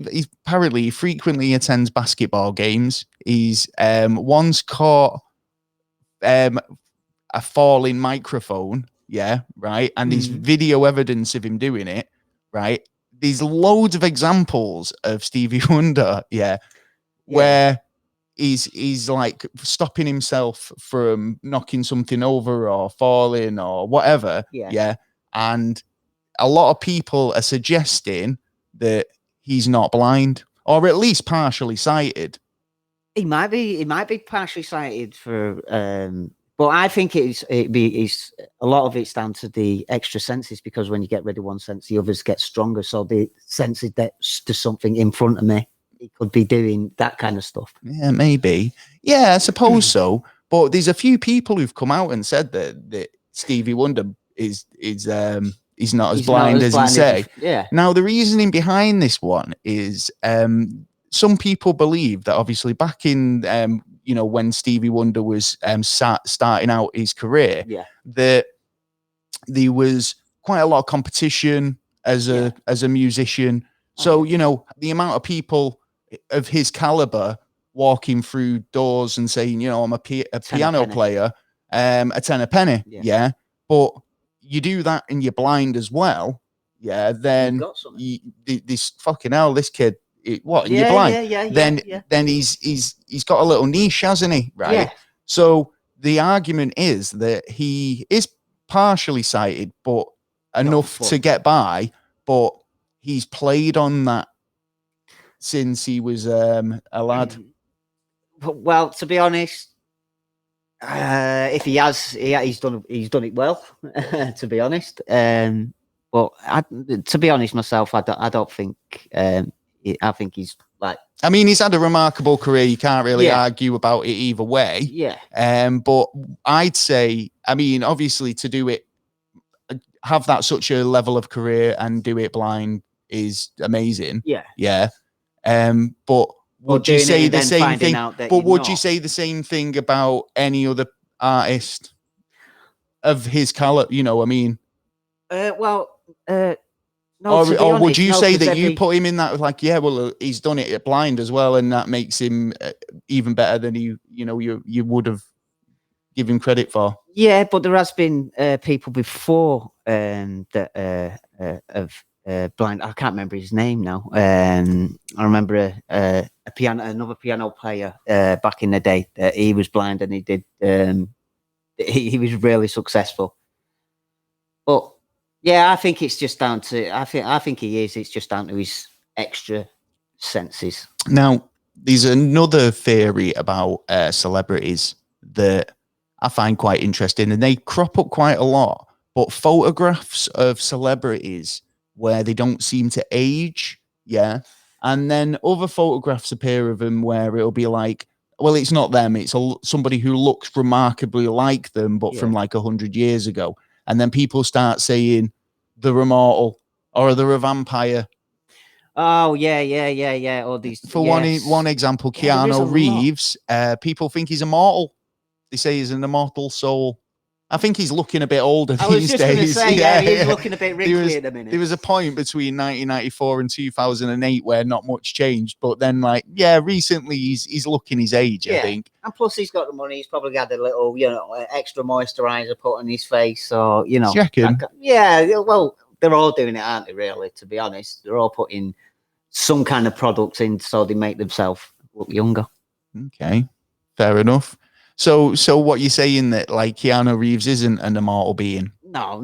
apparently frequently attends basketball games. He's once caught a falling microphone. Yeah, right. And there's video evidence of him doing it. Right. There's loads of examples of Stevie Wonder. Yeah, where he's like stopping himself from knocking something over or falling or whatever. Yeah. And a lot of people are suggesting that he's not blind or at least partially sighted. He might be partially sighted for but I think it's a lot of it's down to the extra senses, because when you get rid of one sense, the others get stronger. So the senses that's to something in front of me, he could be doing that kind of stuff. Yeah, maybe. Yeah, I suppose so. But there's a few people who've come out and said that Stevie Wonder is he's not as blind as he say. Yeah. Now the reasoning behind this one is some people believe that obviously back in when Stevie Wonder was starting out his career, that there was quite a lot of competition as a musician. So, the amount of people of his caliber walking through doors and saying, I'm a piano player, a tenner penny. Yeah. But you do that and you're blind as well. Yeah. Then this fucking hell, this kid, you're blind. Then he's got a little niche, hasn't he? Right. Yeah. So the argument is that he is partially sighted, but enough to get by. But he's played on that since he was a lad. Well, to be honest, if he has, he's done it well. To be honest, but to be honest myself, I don't think I think he's like. I mean, he's had a remarkable career. You can't really argue about it either way. Yeah. But I'd say, I mean, obviously to do it, have that such a level of career and do it blind is amazing. Yeah. Yeah. But would you say the same thing? But would you say the same thing about any other artist of his caliber? You know, I mean, no, or would you say that you put him in that, like, yeah, well, he's done it blind as well, and that makes him even better than you would have given credit for? Yeah, but there has been people before that of blind. I can't remember his name now. I remember another piano player back in the day that he was blind and he did. He was really successful. But yeah, I think it's just down to. I think he is. It's just down to his extra senses. Now, there's another theory about celebrities that I find quite interesting, and they crop up quite a lot. But photographs of celebrities where they don't seem to age, yeah, and then other photographs appear of them where it'll be like, well, it's not them, it's somebody who looks remarkably like them, but from like 100 years ago. And then people start saying they're immortal or they're a vampire. Oh yeah. All these. For one example, Keanu Reeves, people think he's immortal. They say he's an immortal soul. I think he's looking a bit older these days. He's looking a bit wrinkly at the minute. There was a point between 1994 and 2008 where not much changed, but then, like, yeah, recently he's looking his age, I think. And plus, he's got the money. He's probably got a little, extra moisturizer put on his face, or Do you reckon? Yeah, well, they're all doing it, aren't they? Really, to be honest, they're all putting some kind of products in so they make themselves look younger. Okay, fair enough. So what you're saying that, like, Keanu Reeves isn't an immortal being? No.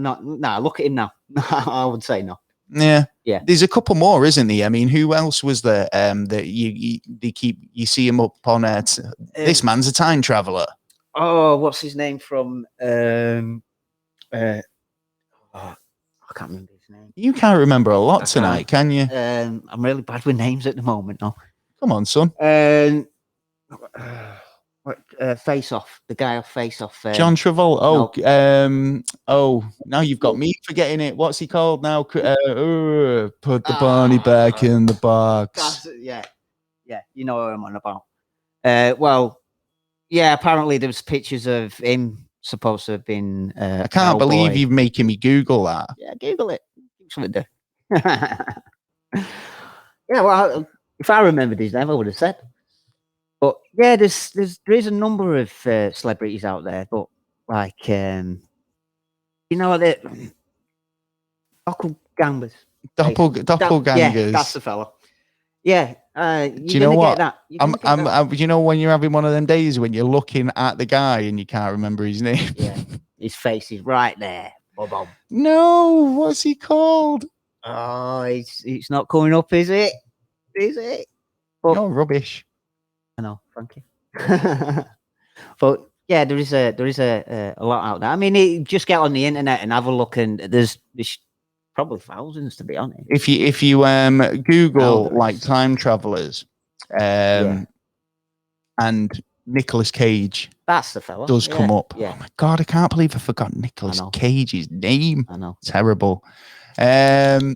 Look at him now. I would say no. Yeah. There's a couple more, isn't there? I mean, who else was there? That you see him up on it. This man's a time traveler. Oh, what's his name from? I can't remember his name. You can't remember a lot tonight, can you? I'm really bad with names at the moment. No. Come on, son. Face Off, the guy off Face Off. John Travolta. Now you've got me forgetting it. What's he called now? Put the bunny back in the box. Yeah, you know what I'm on about. Apparently there was pictures of him supposed to have been. I can't believe you're making me Google that. Yeah, Google it. Something to do. Yeah, well, if I remembered his name, I would have said. But yeah, there is a number of celebrities out there, but like that doppelgangers. Doppelgangers. Yeah, that's the fella. Yeah. Do you know what? You know when you're having one of them days when you're looking at the guy and you can't remember his name. Yeah, his face is right there. Bob. No, what's he called? Oh, it's not coming up, is it? Is it? But, no, rubbish. I know, thank you. But yeah, there is a lot out there. I mean, just get on the internet and have a look, and there's probably thousands, to be honest. If you Google like time travelers, and Nicolas Cage, that's the fella, does come up. Yeah. Oh my god, I can't believe I forgot Nicolas Cage's name. I know, terrible. So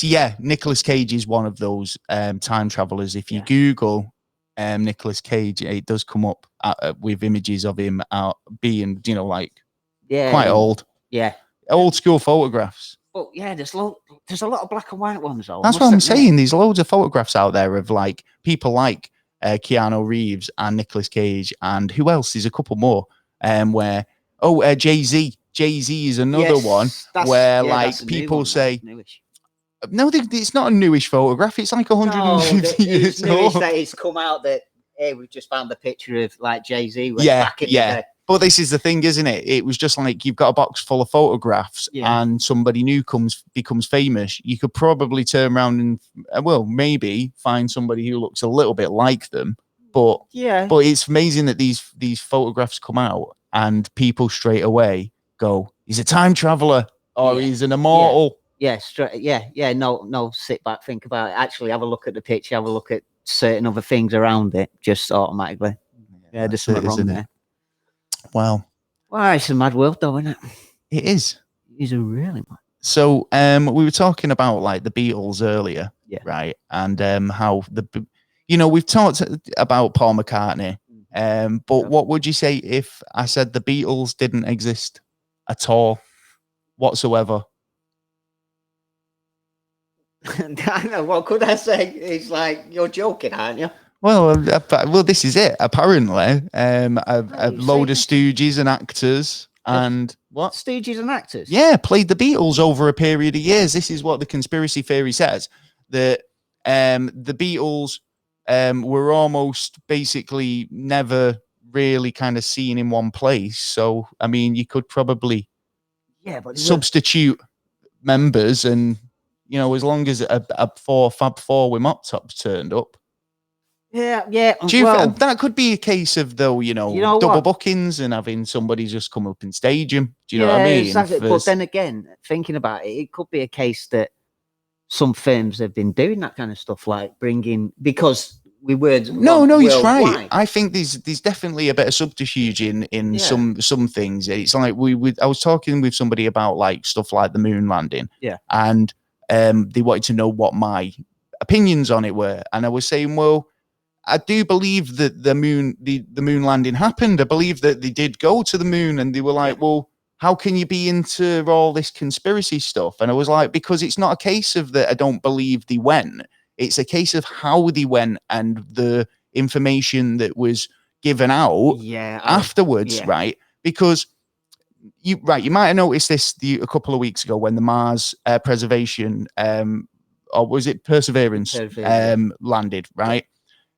yeah, Nicolas Cage is one of those time travelers. If you Google Nicolas Cage, it does come up with images of him being, quite old. Yeah, old school photographs. But yeah, there's a lot of black and white ones though. That's what I'm saying. There's loads of photographs out there of like people like Keanu Reeves and Nicolas Cage, and who else? There's a couple more. Where Jay-Z. Jay-Z is another one where like people say. No, it's not a newish photograph. It's like 150 years old. It's come out that, hey, we've just found the picture of like Jay-Z. Back in the day. But this is the thing, isn't it? It was just like you've got a box full of photographs and somebody new becomes famous. You could probably turn around and, maybe find somebody who looks a little bit like them. But it's amazing that these photographs come out and people straight away go, he's a time traveler or he's an immortal. Yeah, straight. Yeah. No. Sit back, think about it. Actually, have a look at the picture. Have a look at certain other things around it. Just automatically. Yeah, there's something wrong there. Wow. Well, it's a mad world, though, isn't it? It is. It's a really mad. So, we were talking about like the Beatles earlier, right? And how we've talked about Paul McCartney. But what would you say if I said the Beatles didn't exist at all, whatsoever? I know. What could I say? It's like you're joking, aren't you? Well, this is it. Apparently, a load of stooges and actors and what? Stooges and actors? Yeah, played the Beatles over a period of years. This is what the conspiracy theory says, that the Beatles were almost basically never really kind of seen in one place. So, I mean, you could probably substitute members and, as long as a Fab Four with mop tops turned up. Yeah. That could be a case of, though, double bookings and having somebody just come up and stage them. Do you know what I mean? Exactly. But then again, thinking about it, it could be a case that some firms have been doing that kind of stuff, like because we were. No, he's right. I think there's definitely a bit of subterfuge in some things. It's like I was talking with somebody about like stuff like the moon landing. Yeah. And they wanted to know what my opinions on it were, and I was saying, well, I do believe that the moon landing happened. I believe that they did go to the moon, and they were like, well, how can you be into all this conspiracy stuff? And I was like, because it's not a case of that I don't believe they went. It's a case of how they went and the information that was given out afterwards, right? Because you might have noticed this a couple of weeks ago when the Mars preservation, or was it Perseverance, landed, right?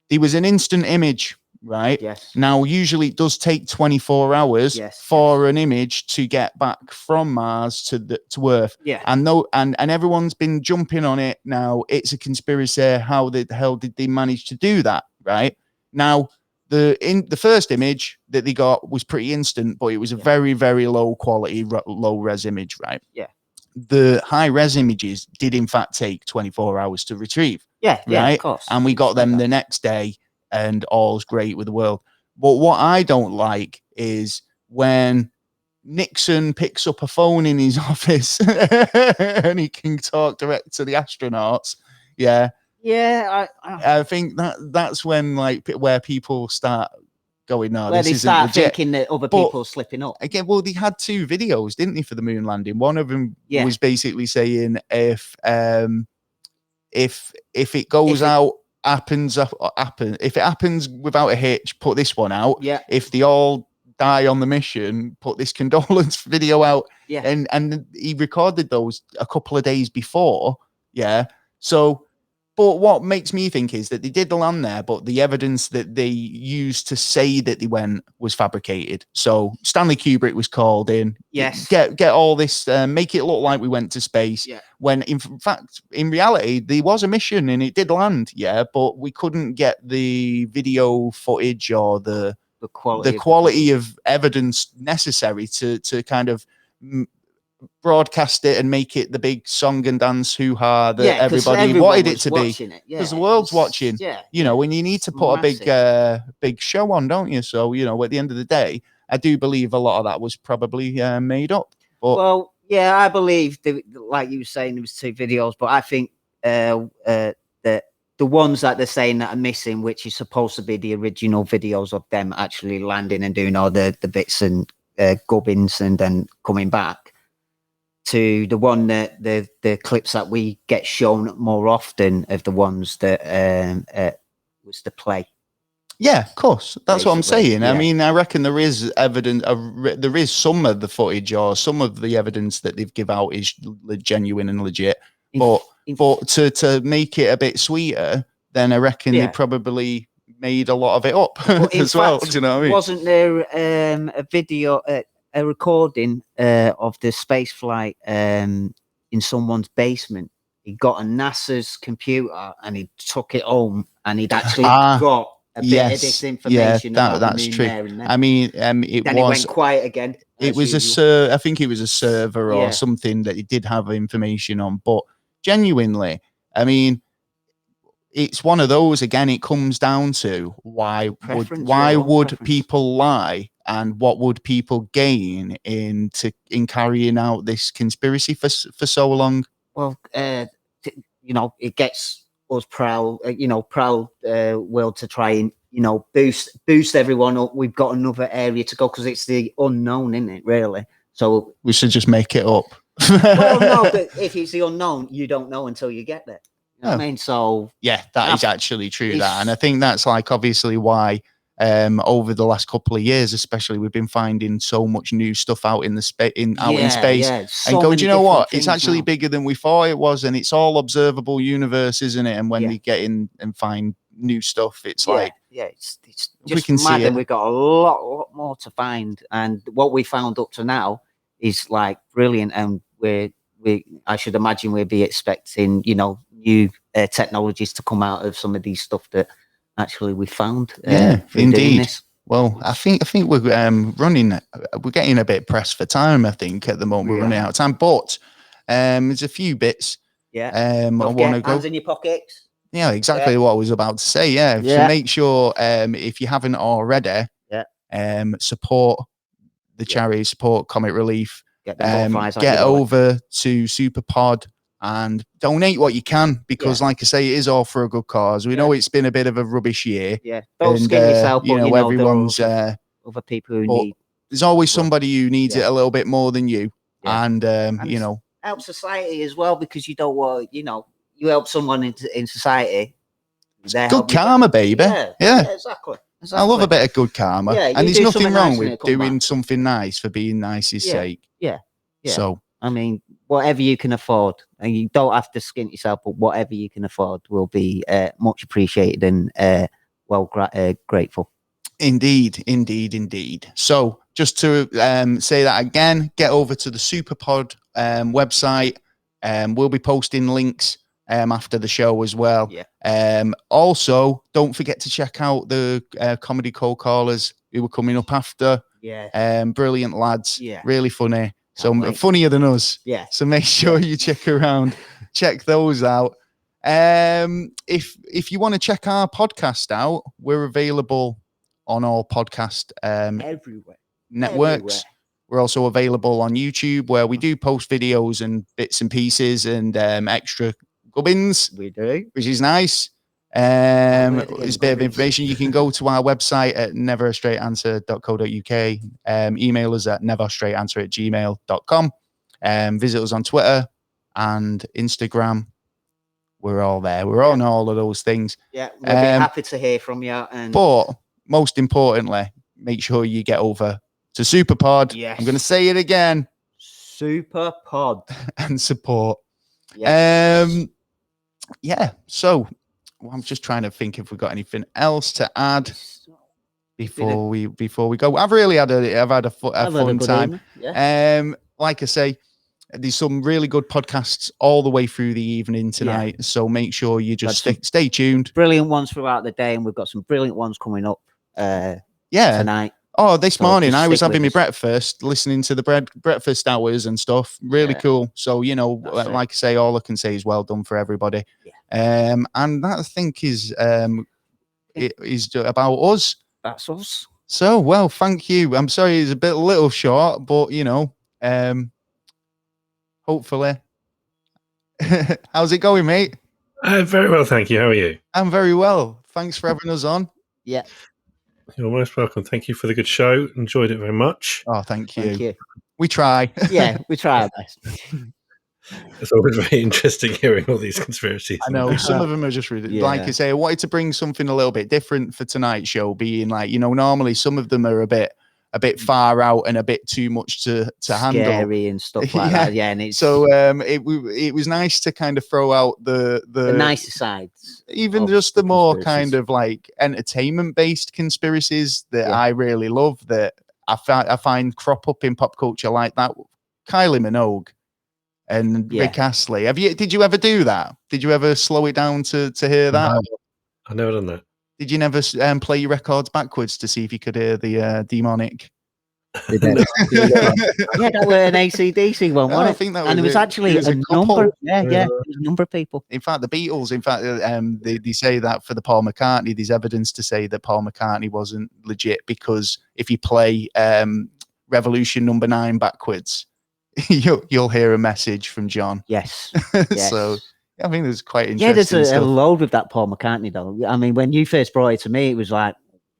There was an instant image, right? Yes. Now, usually it does take 24 hours for an image to get back from Mars to Earth. Yeah. And everyone's been jumping on it now. It's a conspiracy. How the hell did they manage to do that, right? Now, the first image that they got was pretty instant, but it was a very, very low quality, low res image, right? Yeah. The high res images did in fact take 24 hours to retrieve. Yeah, right? Of course. And we got them the next day, and all's great with the world. But what I don't like is when Nixon picks up a phone in his office and he can talk direct to the astronauts. Yeah. Yeah, I think that's when where people start going, no, where this they isn't start legit. thinking that other people are slipping up. Again, well, they had two videos, didn't they, for the moon landing? One of them was basically saying if it goes out, if it happens without a hitch, put this one out. Yeah. If they all die on the mission, put this condolence video out. Yeah. And he recorded those a couple of days before. Yeah. So, but what makes me think is that they did land there, but the evidence that they used to say that they went was fabricated. So Stanley Kubrick was called in. Yes. Get all this, make it look like we went to space. Yeah. When in fact, in reality, there was a mission and it did land. Yeah. But we couldn't get the video footage or the quality of evidence necessary to kind of broadcast it and make it the big song and dance hoo-ha that everybody wanted it to be, because the world's watching. When you need to put a big show on, don't you? So at the end of the day, I do believe a lot of that was probably made up. But I believe like you were saying, there was two videos, but I think that the ones that they're saying that are missing, which is supposed to be the original videos of them actually landing and doing all the bits and gubbins and then coming back, to the one that the clips that we get shown more often of the ones that was the play. Yeah, of course. That's what I'm saying. Yeah. I mean, I reckon there is evidence. There is some of the footage or some of the evidence that they've give out is genuine and legit. But to make it a bit sweeter, then I reckon they probably made a lot of it up as well. Do you know what I mean? Wasn't there a video, a recording of the space flight in someone's basement? He got a NASA's computer and he took it home and he'd actually got a bit of this information about that's the moon true. there and then. I mean, then it went quiet again. It was I think it was a server or something that it did have information on. But genuinely, I mean, it's one of those. Again, it comes down to why would people lie, and what would people gain in carrying out this conspiracy for so long? Well, it gets us proud world to try and boost everyone up. We've got another area to go because it's the unknown, isn't it? Really. So we should just make it up. Well, no, but if it's the unknown, you don't know until you get there. You know what I mean? So yeah, that is actually true. And I think that's like obviously why over the last couple of years, especially, we've been finding so much new stuff out in space. And go, do you know what? It's actually bigger than we thought it was, and it's all observable universe, isn't it? And when we get in and find new stuff, it's it's just mad, and we've got a lot more to find. And what we found up to now is like brilliant, and I should imagine we'll be expecting new technologies to come out of some of these stuff that actually we found. Indeed. Well, I think we're we're getting a bit pressed for time. I think at the moment we're running out of time, but there's a few bits. I want to go. Hands in your pockets. Yeah, exactly what I was about to say. So make sure if you haven't already, support the charity, support Comic Relief. Get over to SUPERPOD and donate what you can, because like I say, it is all for a good cause. We know it's been a bit of a rubbish year. Don't skin yourself. Everyone's other people who need. There's always somebody who needs it a little bit more than you, and help society as well, because you don't want you help someone in society. Good karma, baby. Yeah, exactly. I love a bit of good karma, and there's nothing wrong with doing something nice for being nice's sake. Yeah. So I mean, whatever you can afford, and you don't have to skint yourself, but whatever you can afford will be much appreciated and grateful. Indeed. So just to say that again, get over to the SUPERPOD website. We'll be posting links after the show as well. Also, don't forget to check out the comedy cold callers who were coming up after. Brilliant lads. Really funny. Funnier than us. So make sure you check those out. If you want to check our podcast out, we're available on all podcast networks. We're also available on YouTube, where we do post videos and bits and pieces and extra gubbins. We do, which is nice. It's a bit of information. You can go to our website at neverastraightanswer.co.uk. Email us at neverstraightanswer@gmail.com. Visit us on Twitter and Instagram. We're all there. We're on all of those things. We'll be happy to hear from you. But most importantly, make sure you get over to SUPERPOD. I'm going to say it again. SUPERPOD. And support. So I'm just trying to think if we've got anything else to add before we go. I've had a fun time. Like I say, there's some really good podcasts all the way through the evening tonight. So make sure you just stay tuned. Brilliant ones throughout the day, and we've got some brilliant ones coming up tonight. Oh, this morning I was having my breakfast, listening to the breakfast hours and stuff. Really cool. So, like I say, all I can say is well done for everybody. And that I think is it is about us. That's us. So, well, thank you. I'm sorry it's a little short, but hopefully. How's it going, mate? Very well, thank you. How are you? I'm very well. Thanks for having us on. You're most welcome. Thank you for the good show. Enjoyed it very much. Oh, thank you. We try. We try our best. It's always very interesting hearing all these conspiracies. I know some of them are just really, like I say, I wanted to bring something a little bit different for tonight's show, being like, normally some of them are a bit far out and a bit too much to handle, scary and stuff like that. And it's so it was nice to kind of throw out the nicer sides, even just the more kind of like entertainment based conspiracies that I really love, that I find crop up in pop culture, like that Kylie Minogue and Rick Astley. Did you ever do that? Did you ever slow it down to hear that? I've never done that. Did you never play your records backwards to see if you could hear the demonic? Yeah, that were an AC/DC one, wasn't I it? think that And was it was actually it was a couple. number. Yeah, it was a number of people. In fact, the Beatles, they say that for the Paul McCartney, there's evidence to say that Paul McCartney wasn't legit, because if you play Revolution number 9 backwards, you'll hear a message from John. Yes. So I think it was quite interesting. Yeah, there's a stuff. load with that Paul McCartney though. I mean, when you first brought it to me, it was like,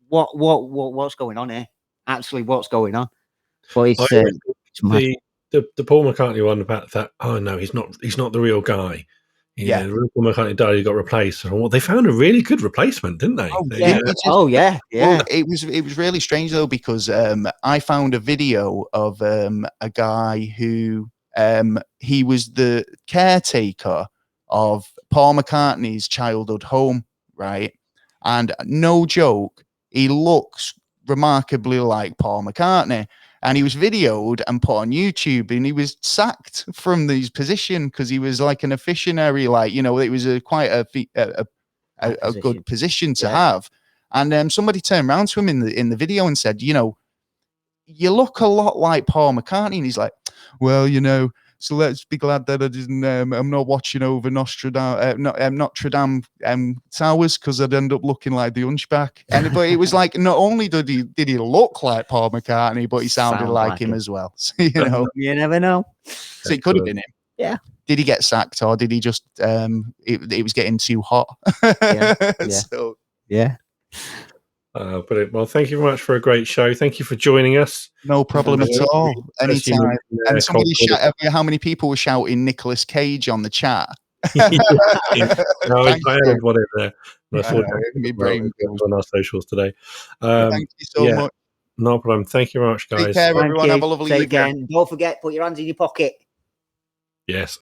what's going on here? Actually, what's going on? But it's the Paul McCartney one about that. Oh no, he's not the real guy. The real Paul McCartney died. He got replaced. Well, they found a really good replacement, didn't they? Well, it was really strange though, because I found a video of a guy who he was the caretaker of Paul McCartney's childhood home, right? And no joke, he looks remarkably like Paul McCartney. And he was videoed and put on YouTube, and he was sacked from his position because he was like an officiary, like, you know, it was quite a good position to have. And somebody turned around to him in the video and said, you know, you look a lot like Paul McCartney. And he's like, well, you know, so let's be glad that I didn't. I'm not watching over Notre Dame towers, because I'd end up looking like the Hunchback. But it was like, not only did he look like Paul McCartney, but he sounded like him as well. So, you know, you never know. So it could have been him. Yeah. Did he get sacked, or did he just? It was getting too hot. So, yeah. Brilliant. Well, thank you very much for a great show. Thank you for joining us. No problem at all. Anytime. And somebody how many people were shouting Nicolas Cage on the chat? No, I added one in there. I saw it on our socials today. Thank you so much. No problem. Thank you very much, guys. Take care, everyone. Have a lovely weekend. Don't forget, put your hands in your pocket. Yes.